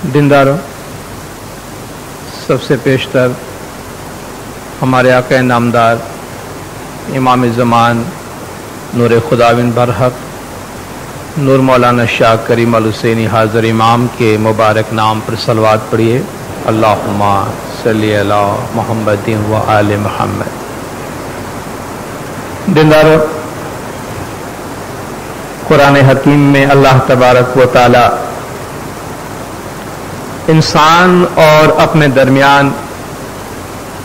दीनदारों, सबसे पेशतर हमारे आका नामदार इमाम ज़मान नूर खुदाविंद बरहक नूर मौलाना शाह करीम अल हुसैनी हाज़िर इमाम के मुबारक नाम पर सलवात पढ़िए। अल्लाहुम्मा सल्ली अला मुहम्मदिन व आले मुहम्मद। दीनदारों, कुरान हकीम में अल्लाह तबारक व तआला इंसान और अपने दरमियान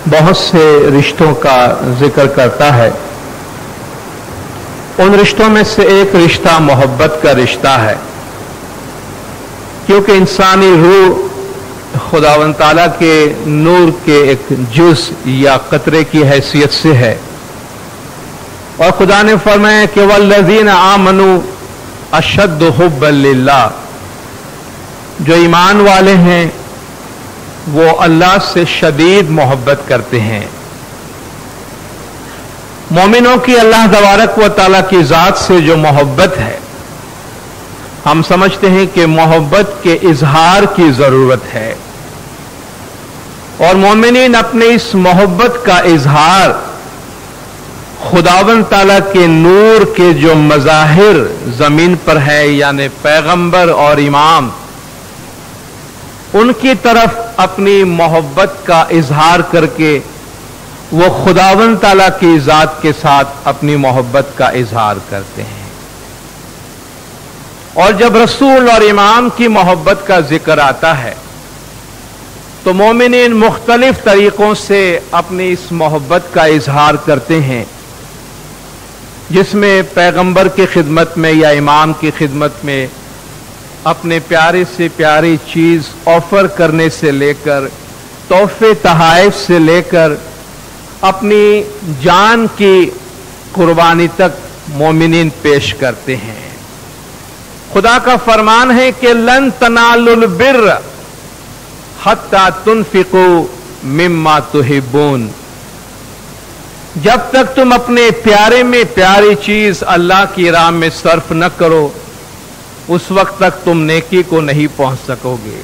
बहुत से रिश्तों का जिक्र करता है। उन रिश्तों में से एक रिश्ता मोहब्बत का रिश्ता है, क्योंकि इंसानी रूह खुदावंद ताला के नूर के एक जुज़ या कतरे की हैसियत से है। और खुदा ने फरमाया कि वल्लज़ीना आमनू अशद्दु हुब्बन लिल्लाह, जो ईमान वाले हैं वो अल्लाह से शदीद मोहब्बत करते हैं। मोमिनों की अल्लाह तबारक व तआला की ज़ात से जो मोहब्बत है, हम समझते हैं कि मोहब्बत के इजहार की ज़रूरत है, और मोमिनीन अपने इस मोहब्बत का इजहार खुदावंद ताला के नूर के जो मज़ाहिर ज़मीन पर है, यानी पैगंबर और इमाम, उनकी तरफ अपनी मोहब्बत का इजहार करके वो खुदावंद ताला की ज़ात के साथ अपनी मोहब्बत का इजहार करते हैं। और जब रसूल और इमाम की मोहब्बत का जिक्र आता है तो मोमिनीन मुख्तलिफ तरीकों से अपनी इस मोहब्बत का इजहार करते हैं, जिसमें पैगंबर की खिदमत में या इमाम की खिदमत में अपने प्यारे से प्यारी चीज ऑफर करने से लेकर तोहफे तहाइफ से लेकर अपनी जान की कुर्बानी तक मोमिनीन पेश करते हैं। खुदा का फरमान है कि लन तनालुल बिर्र हत्ता तुनफिकू मिम्मा तुहिब्बून, जब तक तुम अपने प्यारे में प्यारी चीज अल्लाह की राह में सर्फ न करो, उस वक्त तक तुम नेकी को नहीं पहुंच सकोगे।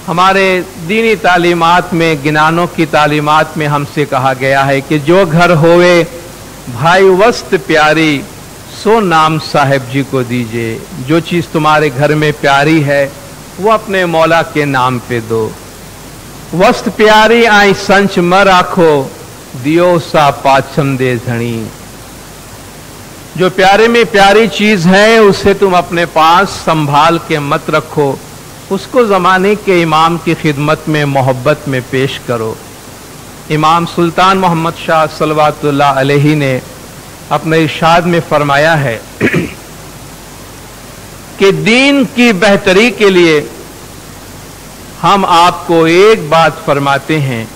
हमारे दीनी तालीमात में, गिनानों की तालीमात में हमसे कहा गया है कि जो घर होवे भाई वस्त प्यारी, सो नाम साहिब जी को दीजिए। जो चीज तुम्हारे घर में प्यारी है वो अपने मौला के नाम पे दो। वस्त प्यारी आई संच म राखो, दियो सा पाछम दे धनी। जो प्यारे में प्यारी चीज है उसे तुम अपने पास संभाल के मत रखो, उसको जमाने के इमाम की खिदमत में मोहब्बत में पेश करो। इमाम सुल्तान मोहम्मद शाह सल्लल्लाहु अलैहि ने अपने इरशाद में फरमाया है कि दीन की बेहतरी के लिए हम आपको एक बात फरमाते हैं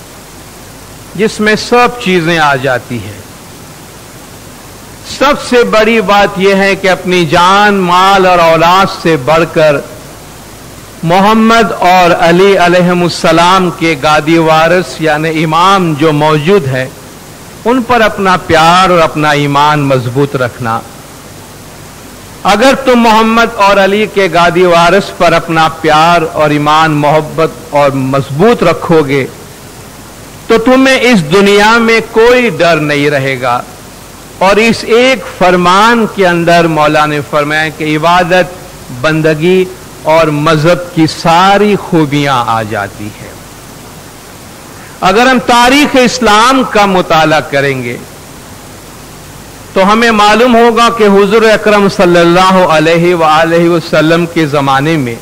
जिसमें सब चीजें आ जाती हैं। सबसे बड़ी बात यह है कि अपनी जान, माल और औलाद से बढ़कर मोहम्मद और अली अलैहिमुस्सलाम के गादी वारिस यानी इमाम जो मौजूद है, उन पर अपना प्यार और अपना ईमान मजबूत रखना। अगर तुम मोहम्मद और अली के गादी वारिस पर अपना प्यार और ईमान, मोहब्बत और मजबूत रखोगे तो तुम्हें इस दुनिया में कोई डर नहीं रहेगा। और इस एक फरमान के अंदर मौला ने फरमाया कि इबादत, बंदगी और मजहब की सारी खूबियां आ जाती है। अगर हम तारीख इस्लाम का मुताला करेंगे तो हमें मालूम होगा कि हुजूर अकरम सल्लल्लाहु अलैहि वसल्लम के ज़माने में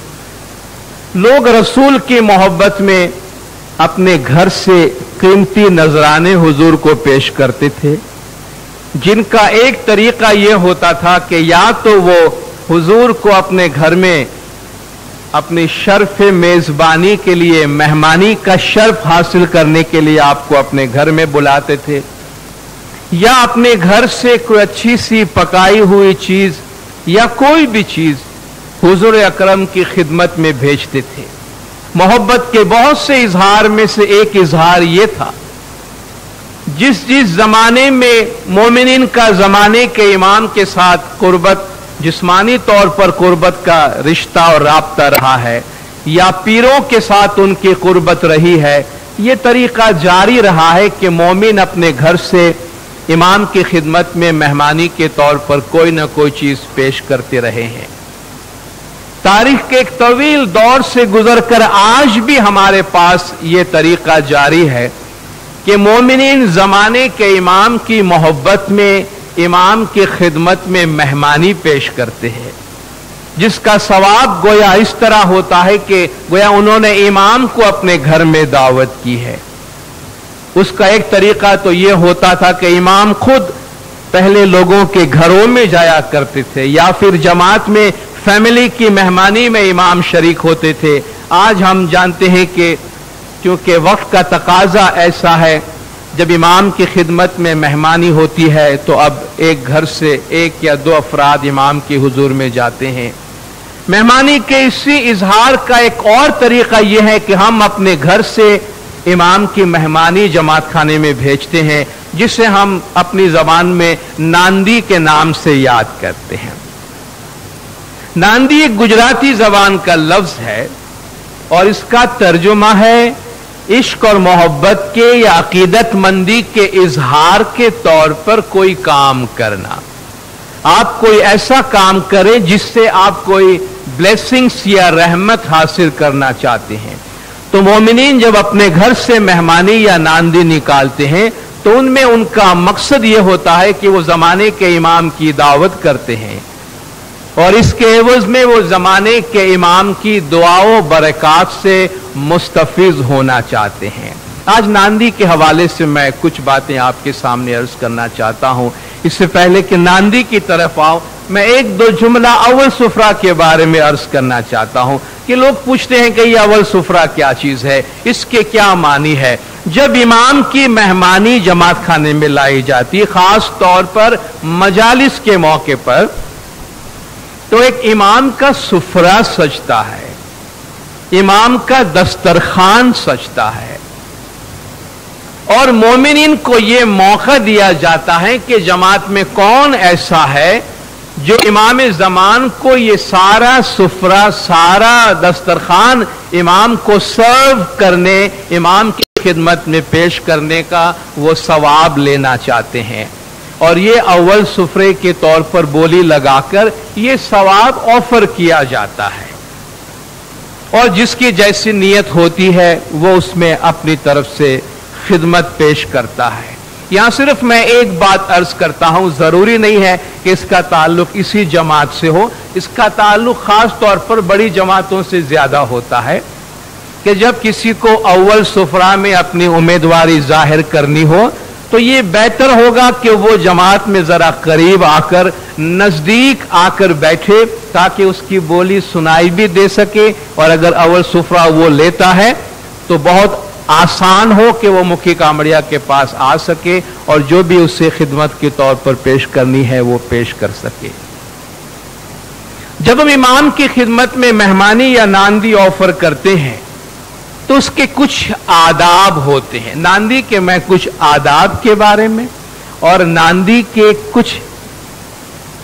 लोग रसूल की मोहब्बत में अपने घर से कीमती नजराने हुजूर को पेश करते थे, जिनका एक तरीका यह होता था कि या तो वो हुजूर को अपने घर में अपनी शर्फ मेज़बानी के लिए, मेहमानी का शर्फ हासिल करने के लिए आपको अपने घर में बुलाते थे, या अपने घर से कोई अच्छी सी पकाई हुई चीज या कोई भी चीज हुजूर अकरम की खिदमत में भेजते थे। मोहब्बत के बहुत से इजहार में से एक इजहार यह था, जिस जमाने में मोमिनीन का जमाने के इमाम के साथ कुर्बत, जिस्मानी तौर पर कुर्बत का रिश्ता और राब्ता रहा है, या पीरों के साथ उनकी कुर्बत रही है, ये तरीका जारी रहा है कि मोमिन अपने घर से इमाम की खिदमत में मेहमानी के तौर पर कोई न कोई चीज पेश करते रहे हैं। तारीख के एक तवील दौर से गुजरकर आज भी हमारे पास ये तरीका जारी है कि मोमिनीन जमाने के इमाम की मोहब्बत में इमाम की खिदमत में मेहमानी पेश करते हैं, जिसका सवाब गोया इस तरह होता है कि गोया उन्होंने इमाम को अपने घर में दावत की है। उसका एक तरीका तो यह होता था कि इमाम खुद पहले लोगों के घरों में जाया करते थे या फिर जमात में फैमिली की मेहमानी में इमाम शरीक होते थे। आज हम जानते हैं कि क्योंकि वक्त का तकाजा ऐसा है, जब इमाम की खिदमत में मेहमानी होती है तो अब एक घर से एक या दो अफराद इमाम की हुजूर में जाते हैं। मेहमानी के इसी इजहार का एक और तरीका यह है कि हम अपने घर से इमाम की मेहमानी जमात खाने में भेजते हैं, जिसे हम अपनी जबान में नांदी के नाम से याद करते हैं। नांदी एक गुजराती जबान का लफ्ज है और इसका तर्जुमा है इश्क और मोहब्बत के या अकीदतमंदी के इजहार के तौर पर कोई काम करना। आप कोई ऐसा काम करें जिससे आप कोई ब्लेसिंग्स या रहमत हासिल करना चाहते हैं। तो मोमिनीन जब अपने घर से मेहमानी या नांदी निकालते हैं तो उनमें उनका मकसद यह होता है कि वो जमाने के इमाम की दावत करते हैं और इसके एवज में वो जमाने के इमाम की दुआओं बरकत से मुस्तफिज होना चाहते हैं। आज नांदी के हवाले से मैं कुछ बातें आपके सामने अर्ज करना चाहता हूं। इससे पहले कि नांदी की तरफ आओ, मैं एक दो जुमला अव्वल सुफरा के बारे में अर्ज करना चाहता हूं कि लोग पूछते हैं कि ये अव्वल सुफरा क्या चीज है, इसके क्या मानी है। जब इमाम की मेहमानी जमात खाने में लाई जाती है, खास तौर पर मजालिस के मौके पर, तो एक इमाम का सुफरा सजता है, इमाम का दस्तरखान सजता है और मोमिनीन को यह मौका दिया जाता है कि जमात में कौन ऐसा है जो इमाम ज़मान को ये सारा सुफरा, सारा दस्तरखान इमाम को सर्व करने, इमाम की खिदमत में पेश करने का वो सवाब लेना चाहते हैं। और ये अव्वल सुफरे के तौर पर बोली लगाकर ये सवाब ऑफर किया जाता है और जिसकी जैसी नीयत होती है वो उसमें अपनी तरफ से खिदमत पेश करता है। यहां सिर्फ मैं एक बात अर्ज करता हूं, जरूरी नहीं है कि इसका ताल्लुक इसी जमात से हो, इसका ताल्लुक खास तौर पर बड़ी जमातों से ज्यादा होता है कि जब किसी को अव्वल सुफरा में अपनी उम्मीदवारी जाहिर करनी हो तो ये बेहतर होगा कि वो जमात में जरा करीब आकर, नजदीक आकर बैठे ताकि उसकी बोली सुनाई भी दे सके और अगर अव्वल सुफरा वो लेता है तो बहुत आसान हो कि वो मुखी कामड़िया के पास आ सके और जो भी उससे खिदमत के तौर पर पेश करनी है वो पेश कर सके। जब हम इमाम की खिदमत में मेहमानी या नांदी ऑफर करते हैं तो उसके कुछ आदाब होते हैं। नांदी के मैं कुछ आदाब के बारे में और नांदी के कुछ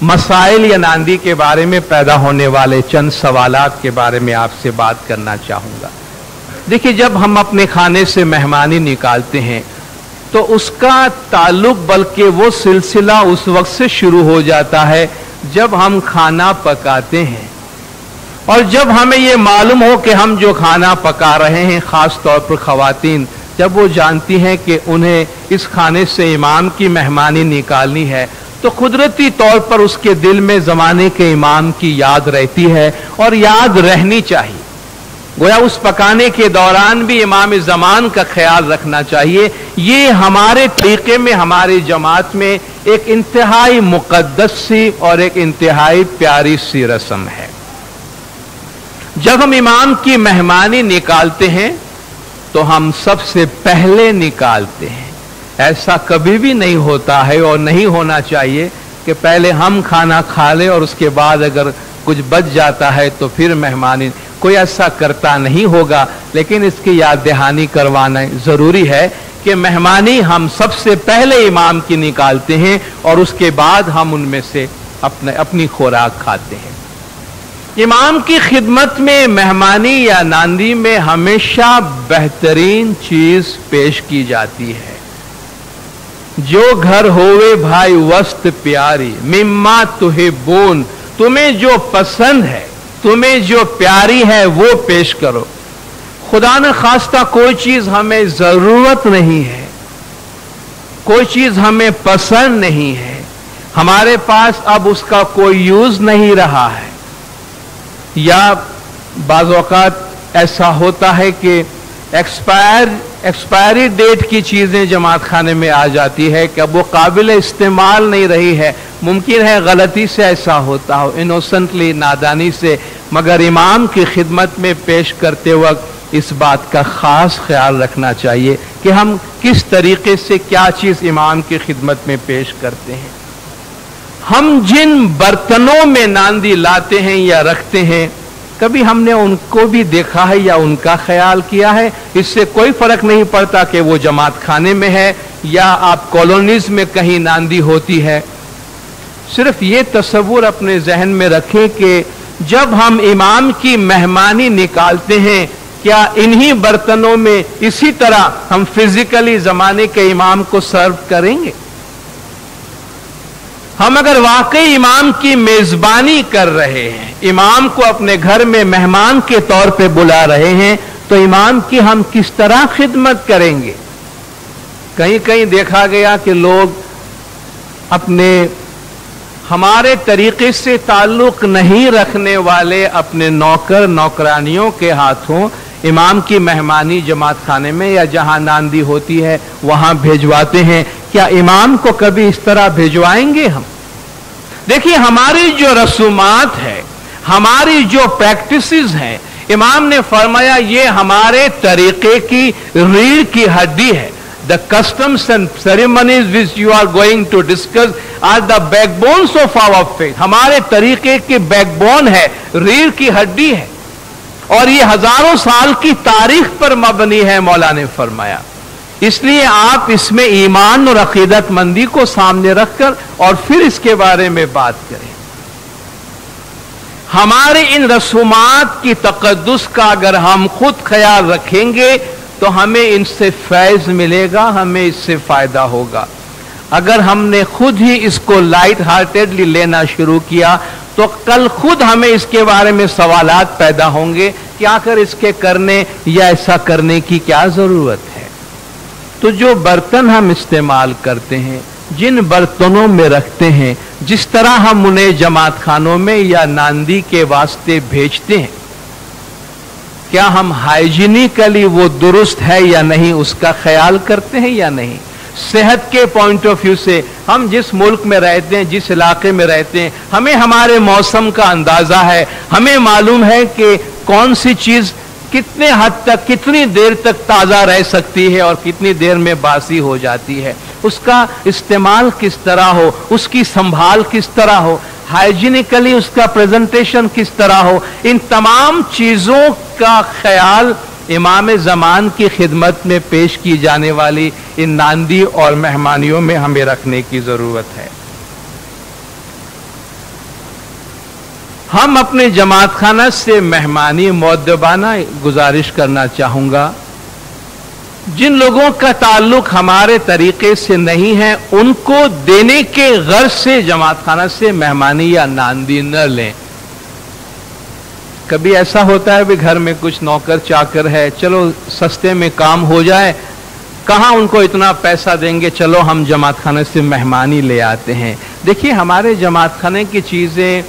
मसाइल या नांदी के बारे में पैदा होने वाले चंद सवालात के बारे में आपसे बात करना चाहूंगा। देखिए, जब हम अपने खाने से मेहमानी निकालते हैं तो उसका ताल्लुक, बल्कि वो सिलसिला उस वक्त से शुरू हो जाता है जब हम खाना पकाते हैं और जब हमें ये मालूम हो कि हम जो खाना पका रहे हैं, खास तौर पर खवातीन जब वो जानती हैं कि उन्हें इस खाने से इमाम की मेहमानी निकालनी है तो कुदरती तौर पर उसके दिल में जमाने के इमाम की याद रहती है और याद रहनी चाहिए। गोया उस पकाने के दौरान भी इमाम ज़मान का ख्याल रखना चाहिए। ये हमारे तरीके में, हमारी जमात में एक इंतहाई मुकद्दस सी और एक इंतहाई प्यारी सी रस्म है। जब हम इमाम की मेहमानी निकालते हैं तो हम सबसे पहले निकालते हैं। ऐसा कभी भी नहीं होता है और नहीं होना चाहिए कि पहले हम खाना खा लें और उसके बाद अगर कुछ बच जाता है तो फिर मेहमानी। कोई ऐसा करता नहीं होगा, लेकिन इसकी याद दहानी करवाना जरूरी है कि मेहमानी हम सबसे पहले इमाम की निकालते हैं और उसके बाद हम उनमें से अपनी खुराक खाते हैं। इमाम की खिदमत में मेहमानी या नांदी में हमेशा बेहतरीन चीज पेश की जाती है। जो घर होवे भाई वस्त प्यारी मिम्मा तुहिब्बून, तुम्हें जो पसंद है, तुम्हें जो प्यारी है वो पेश करो। खुदा न खास्ता कोई चीज हमें जरूरत नहीं है, कोई चीज हमें पसंद नहीं है, हमारे पास अब उसका कोई यूज नहीं रहा है, या बाज़ औक़ात ऐसा होता है कि एक्सपायरी डेट की चीजें जमात खाने में आ जाती है कि अब वो काबिल इस्तेमाल नहीं रही है। मुमकिन है गलती से ऐसा होता हो, इनोसेंटली, नादानी से, मगर इमाम की खिदमत में पेश करते वक्त इस बात का खास ख्याल रखना चाहिए कि हम किस तरीके से क्या चीज इमाम की खिदमत में पेश करते हैं। हम जिन बर्तनों में नांदी लाते हैं या रखते हैं, कभी हमने उनको भी देखा है या उनका ख्याल किया है? इससे कोई फर्क नहीं पड़ता कि वो जमात खाने में है या आप कॉलोनीज में कहीं नांदी होती है। सिर्फ ये तस्वुर अपने जहन में रखें कि जब हम इमाम की मेहमानी निकालते हैं, क्या इन्हीं बर्तनों में इसी तरह हम फिजिकली जमाने के इमाम को सर्व करेंगे? हम अगर वाकई इमाम की मेजबानी कर रहे हैं, इमाम को अपने घर में मेहमान के तौर पे बुला रहे हैं, तो इमाम की हम किस तरह खिदमत करेंगे? कहीं कहीं देखा गया कि लोग अपने हमारे तरीके से ताल्लुक नहीं रखने वाले अपने नौकर नौकरानियों के हाथों इमाम की मेहमानी जमात खाने में या जहां नांदी होती है वहां भेजवाते हैं। क्या इमाम को कभी इस तरह भेजवाएंगे हम? देखिए, हमारी जो रसूमात है, हमारी जो प्रैक्टिसेस हैं, इमाम ने फरमाया ये हमारे तरीके की रीढ़ की हड्डी है। The customs and ceremonies which you are going to discuss are the backbones of our faith. हमारे तरीके की बैकबोन है, रीढ़ की हड्डी है, और ये हजारों साल की तारीख पर मबनी है, मौला ने फरमाया। इसलिए आप इसमें ईमान और अकीदतमंदी को सामने रखकर और फिर इसके बारे में बात करें। हमारे इन रसूमात की तकद्दुस का अगर हम खुद ख्याल रखेंगे तो हमें इनसे फैज मिलेगा, हमें इससे फायदा होगा। अगर हमने खुद ही इसको लाइट हार्टेडली लेना शुरू किया तो कल खुद हमें इसके बारे में सवालात पैदा होंगे कि आखिर इसके करने या ऐसा करने की क्या जरूरत है। तो जो बर्तन हम इस्तेमाल करते हैं, जिन बर्तनों में रखते हैं, जिस तरह हम उन्हें जमात खानों में या नांदी के वास्ते भेजते हैं, क्या हम हाइजीनिकली वो दुरुस्त है या नहीं उसका ख्याल करते हैं या नहीं? सेहत के पॉइंट ऑफ व्यू से हम जिस मुल्क में रहते हैं, जिस इलाके में रहते हैं, हमें हमारे मौसम का अंदाजा है, हमें मालूम है कि कौन सी चीज कितने हद तक, कितनी देर तक ताज़ा रह सकती है और कितनी देर में बासी हो जाती है। उसका इस्तेमाल किस तरह हो, उसकी संभाल किस तरह हो, हाइजीनिकली उसका प्रेजेंटेशन किस तरह हो, इन तमाम चीज़ों का ख्याल इमाम ज़मान की खिदमत में पेश की जाने वाली इन नांदी और मेहमानियों में हमें रखने की ज़रूरत है। हम अपने जमात खाना से मेहमानी मुअद्दबाना गुजारिश करना चाहूँगा, जिन लोगों का ताल्लुक हमारे तरीके से नहीं है उनको देने के गर्ज से जमात खाना से मेहमानी या नांदी न लें। कभी ऐसा होता है भी घर में कुछ नौकर चाकर है, चलो सस्ते में काम हो जाए, कहाँ उनको इतना पैसा देंगे, चलो हम जमात खाने से मेहमानी ले आते हैं। देखिए, हमारे जमात खाने की चीज़ें,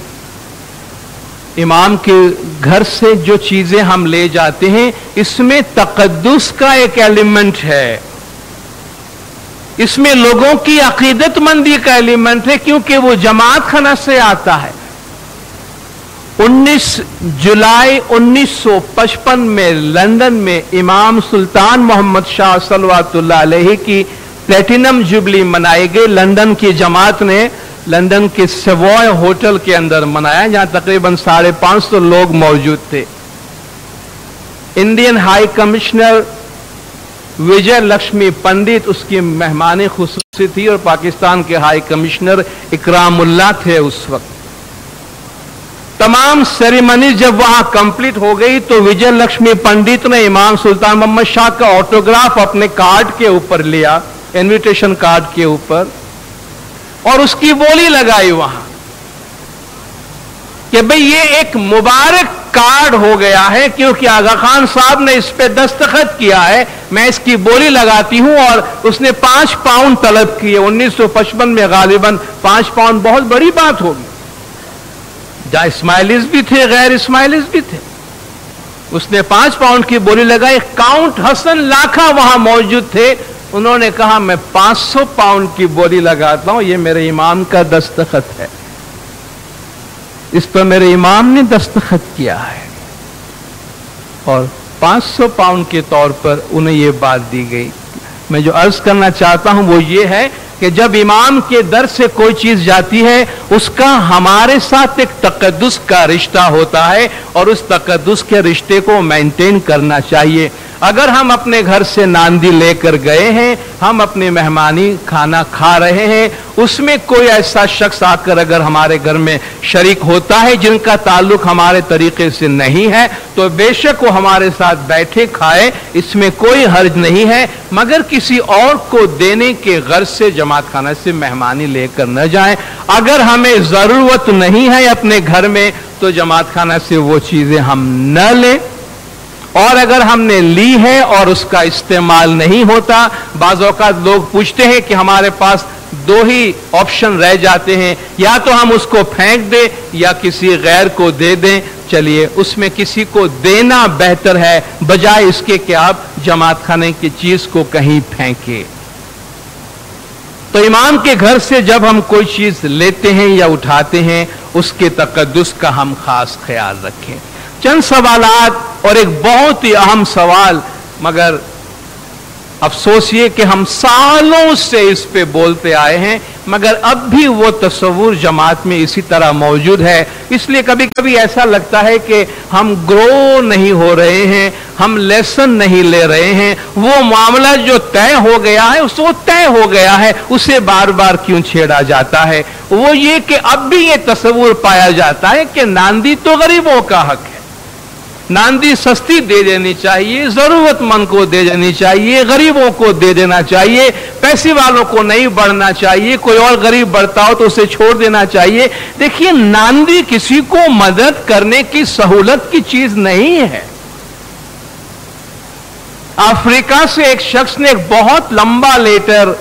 इमाम के घर से जो चीजें हम ले जाते हैं, इसमें तकद्दुस का एक एलिमेंट है, इसमें लोगों की अकीदतमंदी का एलिमेंट है, क्योंकि वो जमात खाना से आता है। 19 जुलाई 1955 में लंदन में इमाम सुल्तान मोहम्मद शाह सल्लल्लाहु अलैहि की प्लेटिनम जुबली मनाई गई। लंदन की जमात ने लंदन के सेवॉय होटल के अंदर मनाया, जहां तकरीबन 550 लोग मौजूद थे। इंडियन हाई कमिश्नर विजय लक्ष्मी पंडित उसकी मेहमान खुसूसी थी और पाकिस्तान के हाई कमिश्नर इकरामुल्लाह थे उस वक्त। तमाम सेरेमनी जब वहां कंप्लीट हो गई तो विजय लक्ष्मी पंडित ने इमाम सुल्तान मोहम्मद शाह का ऑटोग्राफ अपने कार्ड के ऊपर लिया, इनविटेशन कार्ड के ऊपर, और उसकी बोली लगाई वहां कि भाई ये एक मुबारक कार्ड हो गया है क्योंकि आगा खान साहब ने इस पे दस्तखत किया है, मैं इसकी बोली लगाती हूं। और उसने 5 पाउंड तलब किए। 1955 में गालिबन 5 पाउंड बहुत बड़ी बात होगी। जहां इस्माइलीज भी थे, गैर इस्माइलीज भी थे। उसने 5 पाउंड की बोली लगाई। काउंट हसन लाखा वहां मौजूद थे। उन्होंने कहा मैं 500 पाउंड की बोली लगाता हूं, ये मेरे इमाम का दस्तखत है, इस पर मेरे इमाम ने दस्तखत किया है। और 500 पाउंड के तौर पर उन्हें यह बात दी गई। मैं जो अर्ज करना चाहता हूं वो ये है कि जब इमाम के दर से कोई चीज जाती है उसका हमारे साथ एक तकद्दुस का रिश्ता होता है और उस तकद्दुस के रिश्ते को मेंटेन करना चाहिए। अगर हम अपने घर से नांदी लेकर गए हैं, हम अपनी मेहमानी खाना खा रहे हैं, उसमें कोई ऐसा शख्स आकर अगर हमारे घर में शरीक होता है जिनका ताल्लुक हमारे तरीके से नहीं है, तो बेशक वो हमारे साथ बैठे खाए, इसमें कोई हर्ज नहीं है, मगर किसी और को देने के गर्ज से जमात खाना से मेहमानी लेकर न जाएं। अगर हमें जरूरत नहीं है अपने घर में तो जमात खाना से वो चीजें हम न लें। और अगर हमने ली है और उसका इस्तेमाल नहीं होता, बाज़ औक़ात लोग पूछते हैं कि हमारे पास 2 ही ऑप्शन रह जाते हैं, या तो हम उसको फेंक दें या किसी गैर को दे दें। चलिए उसमें किसी को देना बेहतर है बजाय इसके कि आप जमात खाने की चीज को कहीं फेंके। तो इमाम के घर से जब हम कोई चीज लेते हैं या उठाते हैं उसके तकद्दुस का हम खास ख्याल रखें। चंद सवालात और एक बहुत ही अहम सवाल, मगर अफसोस ये कि हम सालों से इस पे बोलते आए हैं मगर अब भी वो तस्वुर जमात में इसी तरह मौजूद है। इसलिए कभी कभी ऐसा लगता है कि हम ग्रो नहीं हो रहे हैं, हम लेसन नहीं ले रहे हैं। वो मामला जो तय हो गया है उसको तय हो गया है, उसे बार बार क्यों छेड़ा जाता है। वो ये कि अब भी ये तस्वुर पाया जाता है कि नांदी तो गरीबों का हक है, नांदी सस्ती दे देनी चाहिए, जरूरतमंद को दे देनी चाहिए, गरीबों को दे देना चाहिए, पैसे वालों को नहीं बढ़ना चाहिए, कोई और गरीब बढ़ता हो तो उसे छोड़ देना चाहिए। देखिए, नांदी किसी को मदद करने की सहूलत की चीज नहीं है। अफ्रीका से एक शख्स ने एक बहुत लंबा लेटर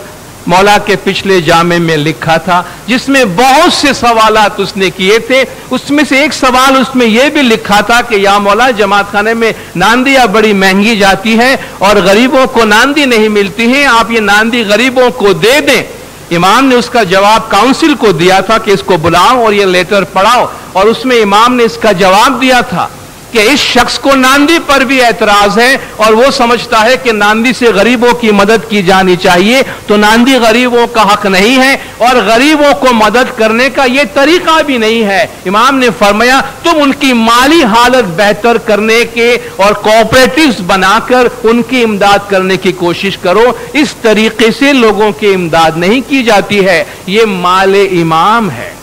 मौला के पिछले जामे में लिखा था जिसमें बहुत से सवालात उसने किए थे। उसमें से एक सवाल उसमें यह भी लिखा था कि या मौला, जमात खाने में नांदियां बड़ी महंगी जाती है और गरीबों को नांदी नहीं मिलती है, आप ये नांदी गरीबों को दे दें। इमाम ने उसका जवाब काउंसिल को दिया था कि इसको बुलाओ और ये लेटर पढ़ाओ, और उसमें इमाम ने इसका जवाब दिया था कि इस शख्स को नांदी पर भी एतराज है और वो समझता है कि नांदी से गरीबों की मदद की जानी चाहिए, तो नांदी गरीबों का हक नहीं है और गरीबों को मदद करने का ये तरीका भी नहीं है। इमाम ने फरमाया तुम उनकी माली हालत बेहतर करने के और कोऑपरेटिव्स बनाकर उनकी इमदाद करने की कोशिश करो। इस तरीके से लोगों की इमदाद नहीं की जाती है, ये माल इमाम है,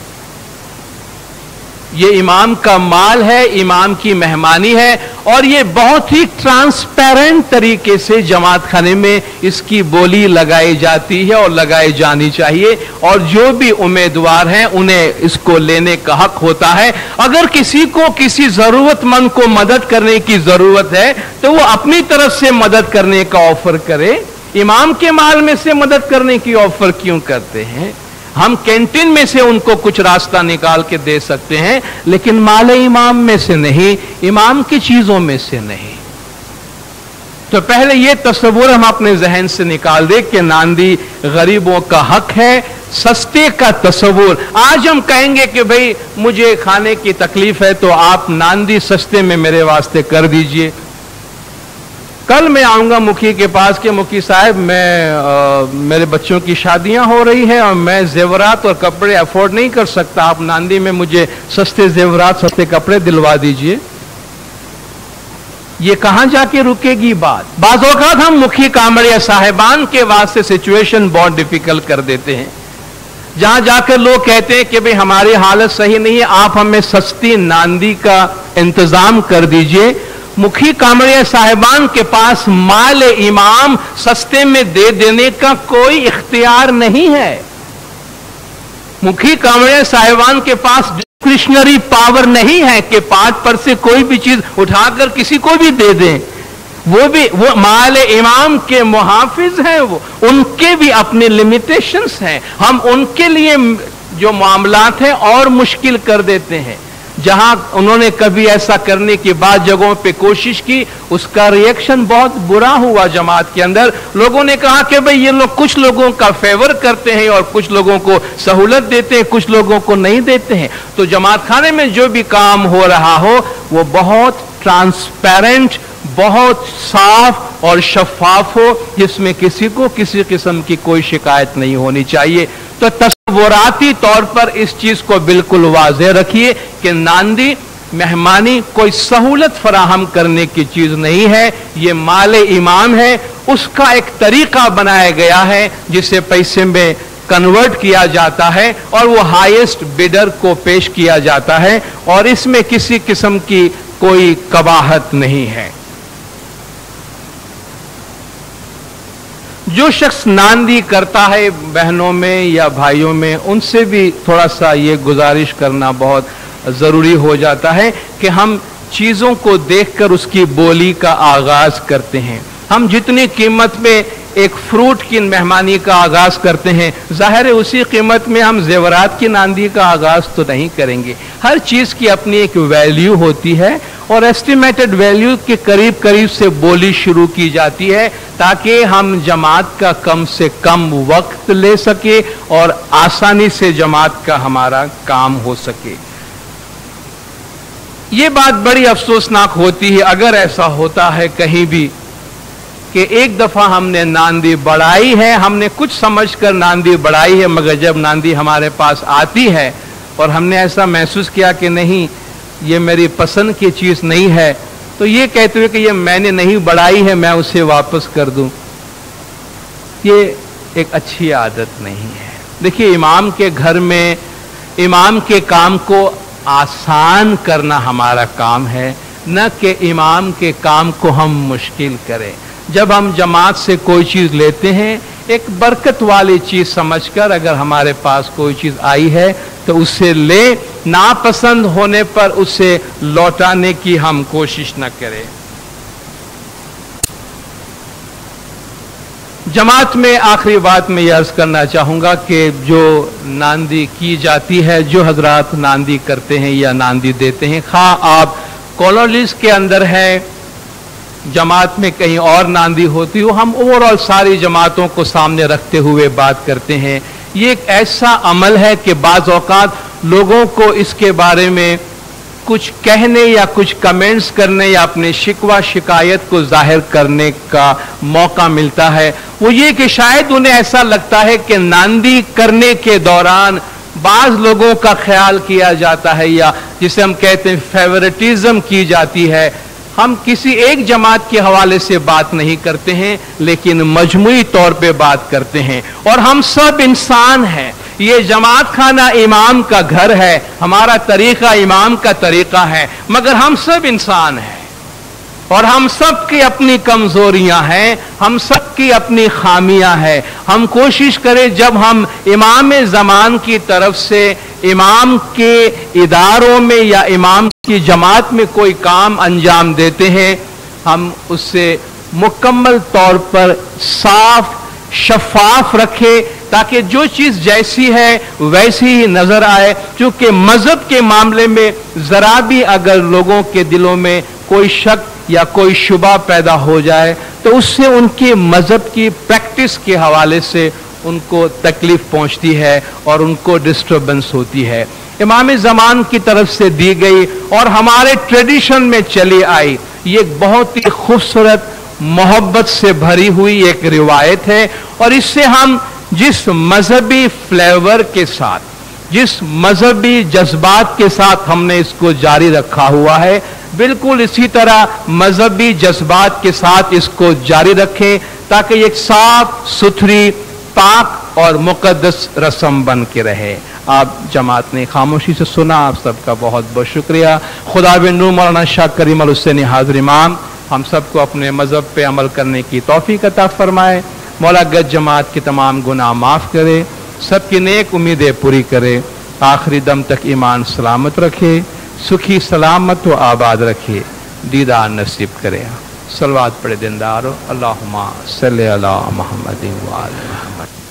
ये इमाम का माल है, इमाम की मेहमानी है, और ये बहुत ही ट्रांसपेरेंट तरीके से जमात खाने में इसकी बोली लगाई जाती है और लगाई जानी चाहिए। और जो भी उम्मीदवार हैं उन्हें इसको लेने का हक होता है। अगर किसी को किसी जरूरतमंद को मदद करने की जरूरत है तो वो अपनी तरफ से मदद करने का ऑफर करे। इमाम के माल में से मदद करने की ऑफर क्यों करते हैं? हम कैंटीन में से उनको कुछ रास्ता निकाल के दे सकते हैं, लेकिन माल इमाम में से नहीं, इमाम की चीजों में से नहीं। तो पहले ये तस्वुर हम अपने जहन से निकाल दे कि नांदी गरीबों का हक है। सस्ते का तस्वुर, आज हम कहेंगे कि भाई मुझे खाने की तकलीफ है तो आप नांदी सस्ते में मेरे वास्ते कर दीजिए। कल मैं आऊंगा मुखी के पास कि मुखी साहब, मेरे बच्चों की शादियां हो रही हैं और मैं जेवरात और कपड़े अफोर्ड नहीं कर सकता, आप नांदी में मुझे सस्ते जेवरात सस्ते कपड़े दिलवा दीजिए। ये कहां जाके रुकेगी बात? बाज़ औक़ात हम मुखी कामड़िया साहिबान के वास्ते सिचुएशन बहुत डिफिकल्ट कर देते हैं। जहां जाकर लोग कहते हैं कि भाई हमारी हालत सही नहीं है, आप हमें सस्ती नांदी का इंतजाम कर दीजिए। मुखी कामड़िया साहिबान के पास माल इमाम सस्ते में दे देने का कोई इख्तियार नहीं है। मुखी कामड़िया साहिबान के पास डिस्क्रिशनरी पावर नहीं है कि 5 पर से कोई भी चीज उठाकर किसी को भी दे दें। वो माल इमाम के मुहाफिज हैं, वो उनके भी अपने लिमिटेशंस हैं। हम उनके लिए जो मामलात हैं और मुश्किल कर देते हैं। जहां उन्होंने कभी ऐसा करने की बाद जगहों पे कोशिश की, उसका रिएक्शन बहुत बुरा हुआ जमात के अंदर। लोगों ने कहा कि भाई ये लोग कुछ लोगों का फेवर करते हैं और कुछ लोगों को सहूलत देते हैं, कुछ लोगों को नहीं देते हैं। तो जमात खाने में जो भी काम हो रहा हो वो बहुत ट्रांसपेरेंट, बहुत साफ और शफाफ हो, जिसमें किसी को किसी किस्म की कोई शिकायत नहीं होनी चाहिए। तो तस्वुराती तौर पर इस चीज को बिल्कुल वाज़ेह रखिए कि नांदी मेहमानी कोई सहूलत फराहम करने की चीज नहीं है, ये माल इमाम है। उसका एक तरीका बनाया गया है जिसे पैसे में कन्वर्ट किया जाता है और वो हाईएस्ट बिडर को पेश किया जाता है, और इसमें किसी किस्म की कोई कबाहत नहीं है। जो शख्स नांदी करता है बहनों में या भाइयों में, उनसे भी थोड़ा सा ये गुजारिश करना बहुत ज़रूरी हो जाता है कि हम चीज़ों को देखकर उसकी बोली का आगाज़ करते हैं। हम जितनी कीमत में एक फ्रूट की मेहमानी का आगाज़ करते हैं, ज़ाहिर है उसी कीमत में हम जेवरात की नांदी का आगाज़ तो नहीं करेंगे। हर चीज़ की अपनी एक वैल्यू होती है और एस्टिमेटेड वैल्यू के करीब करीब से बोली शुरू की जाती है, ताकि हम जमात का कम से कम वक्त ले सके और आसानी से जमात का हमारा काम हो सके। ये बात बड़ी अफसोसनाक होती है अगर ऐसा होता है कहीं भी कि एक दफा हमने नांदी बढ़ाई है, हमने कुछ समझकर नांदी बढ़ाई है, मगर जब नांदी हमारे पास आती है और हमने ऐसा महसूस किया कि नहीं ये मेरी पसंद की चीज नहीं है, तो ये कहते हुए कि ये मैंने नहीं बढ़ाई है, मैं उसे वापस कर दूं, ये एक अच्छी आदत नहीं है। देखिए, इमाम के घर में इमाम के काम को आसान करना हमारा काम है, न कि इमाम के काम को हम मुश्किल करें। जब हम जमात से कोई चीज लेते हैं, एक बरकत वाली चीज समझकर अगर हमारे पास कोई चीज आई है तो उससे ले, नापसंद होने पर उसे लौटाने की हम कोशिश न करें। जमात में आखिरी बात मैं अर्ज करना चाहूंगा कि जो नांदी की जाती है, जो हजरात नांदी करते हैं या नांदी देते हैं, खा आप कॉलोनीज के अंदर है, जमात में कहीं और नांदी होती हो, हम ओवरऑल सारी जमातों को सामने रखते हुए बात करते हैं। ये एक ऐसा अमल है कि बाज़ औक़ात लोगों को इसके बारे में कुछ कहने या कुछ कमेंट्स करने या अपने शिकवा शिकायत को जाहिर करने का मौका मिलता है। वो ये कि शायद उन्हें ऐसा लगता है कि नांदी करने के दौरान बाज़ लोगों का ख्याल किया जाता है, या जिसे हम कहते हैं फेवरेटिज्म की जाती है। हम किसी एक जमात के हवाले से बात नहीं करते हैं, लेकिन मजमूई तौर पे बात करते हैं। और हम सब इंसान हैं, ये जमात खाना इमाम का घर है, हमारा तरीका इमाम का तरीका है, मगर हम सब इंसान हैं और हम सब की अपनी कमजोरियां हैं, हम सब की अपनी खामियां हैं। हम कोशिश करें जब हम इमाम ज़मान की तरफ से इमाम के इदारों में या इमाम की जमात में कोई काम अंजाम देते हैं, हम उससे मुकम्मल तौर पर साफ शफाफ रखें, ताकि जो चीज जैसी है वैसी ही नजर आए। क्योंकि मजहब के मामले में जरा भी अगर लोगों के दिलों में कोई शक या कोई शुबा पैदा हो जाए तो उससे उनके मजहब की प्रैक्टिस के हवाले से उनको तकलीफ पहुंचती है और उनको डिस्टर्बेंस होती है। इमाम ज़मान की तरफ से दी गई और हमारे ट्रेडिशन में चली आई ये बहुत ही खूबसूरत मोहब्बत से भरी हुई एक रिवायत है, और इससे हम जिस मजहबी फ्लेवर के साथ, जिस मजहबी जज्बात के साथ हमने इसको जारी रखा हुआ है, बिल्कुल इसी तरह मजहबी जज्बात के साथ इसको जारी रखें, ताकि एक साफ सुथरी पाक اور مقدس رسم بن کے رہے۔ آپ جماعت نے خاموشی سے سنا، آپ سب کا بہت بہت شکریہ۔ خدا بن نور مولانا شاہ کریم الحسینی حاضر امام ہم سب کو اپنے مذہب پہ عمل کرنے کی توفیق عطا فرمائے۔ مولا گج جماعت کے تمام گناہ معاف کرے، سب کی نیک امیدیں پوری کرے، آخری دم تک ایمان سلامت رکھے، سکھی سلامت و آباد رکھے، دیدار نصیب کرے۔ صلوات پڑھے دیندارو، اللہم صلی علی محمد و آل محمد۔